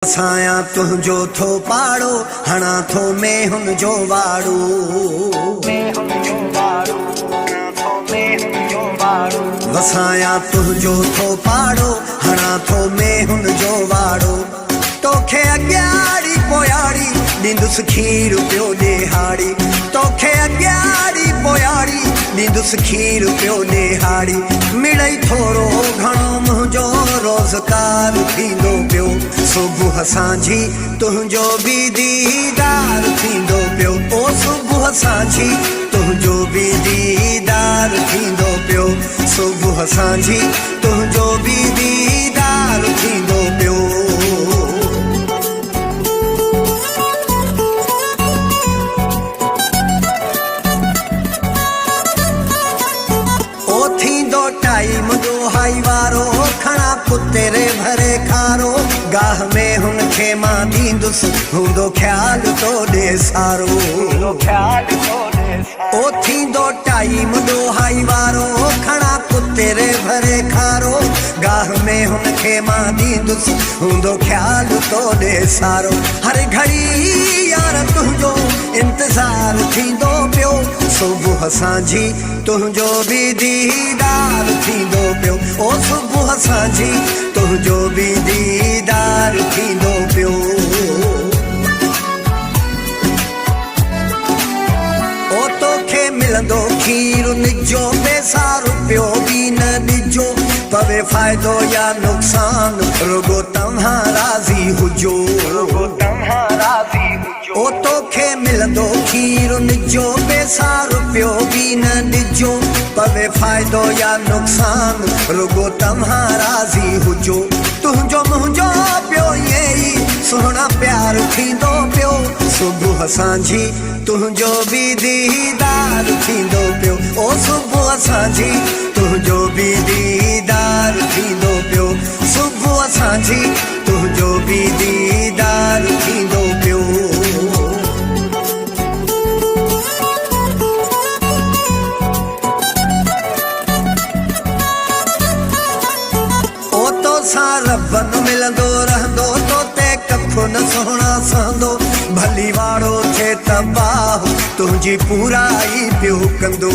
वसाया तुझो थो पाड़ो हणा थो में हुन जो वाड़ो वसाया तुझो थो पाड़ो हणा थो में हुन जो वाड़ो तोखे अॻियाड़ी पोयाड़ी ॾींदुसि खीर पियो ॾेहाड़ी तोखे अॻियाड़ी पोयाड़ी ॾींदुसि खीर पियो ॾेहाड़ी मिड़ई थोरो घणो मुंहिंजो रोज़गार थींदो पियो सुबुह सांझी तुंहिंजो बि दीदार थींदो पियो ओ सुबुह सांझी तुंहिंजो बि दीदार थींदो पियो सुबुह सांझी तुंहिंजो बि दीदार थींदो पियो टाइम दोहाई वारो खणा कुतेरे भरे खारो गाह में हुनखे मां ॾींदुसि हूंदो ख़्यालु तो ॾे सारो ओ थींदो टाइम दोहाई वारो खणा कुतेरे भरे खारो गाह में हुनखे मां ॾींदुसि हूंदो ख़्यालु तो ॾे सारो हर घड़ी यार तुंहिंजो इंतज़ार थींदो पियो सुबुह सांझी तुंहिंजो बि दीदार थींदो पियो ओ सुबुह सांझी तुंहिंजो बि दीदार थींदो पियो ओ तोखे मिलंदो खीर निजो पैसा रुपियो बि न ॾिजो पवे फ़ाइदो या नुक़सान रुगो तव्हां राज़ी हुजो ओ तोखे मिलंदो खीर निजो पैसा रुपियो बि न ॾिजो पवे फ़ाइदो या नुक़सान रुगो तव्हां राज़ी हुजो तुंहिंजो मुंहिंजो पियो ईअं ई सुहिणा प्यार थींदो पियो सुबुह सांझी तुंहिंजो बि दीदार थींदो पियो ओ सुबुह सांझी तुंहिंजो बि दीदार थींदो पियो सुबुह सांझी तुंहिंजो बि दीदार थींदो पियो सां रब न मिलंदो रहंदो तो ते कखो न सुहिणा सहंदो भली वाड़ो थिए तबाह तुंहिंजी पूराई पियो कंदो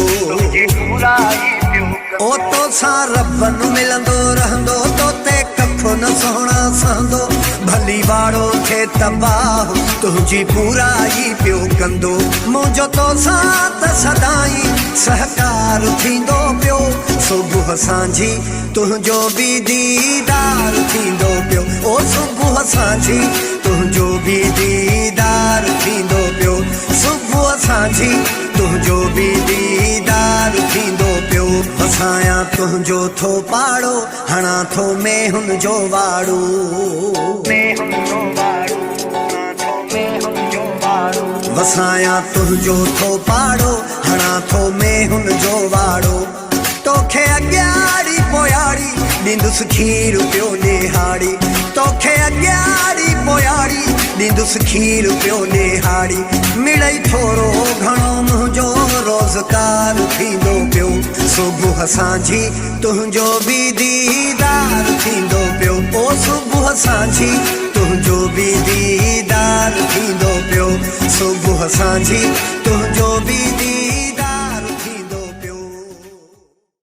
ओ तो सां रब न मिलंदो रहंदो तो ते कखो न सुहिणा सहंदो भली वाड़ो थिए तबाह तुंहिंजी पूराई पियो कंदो मुंहिंजो तो सां त सदाई सहकार थींदो पियो सुबुह सांझी तुंहिंजो बि दीदार थींदो पियो ओ सुबुह सांझी तुंहिंजो बि दीदार थींदो पियो सुबुह सांझी तुंहिंजो बि दीदार थींदो पियो वसाया तुंहिंजो थो पाड़ो हणा थो में हुन जो वाड़ो वसाया तुंहिंजो थो पाड़ो हणा थो में हुन जो वाड़ो तोखे अॻियाड़ी पोयाड़ी ॾींदुसि खीर पियो ॾेहाड़ी तोखे अॻियाड़ी पोयाड़ी ॾींदुसि खीर पियो ॾेहाड़ी मिड़ई थोरो घणो मुंहिंजो रोज़गार थींदो पियो सुबुह सांझी तुंहिंजो बि दीदार थींदो पियो ओ सुबुह सांझी तुंहिंजो बि दीदार थींदो पियो सुबुह सांझी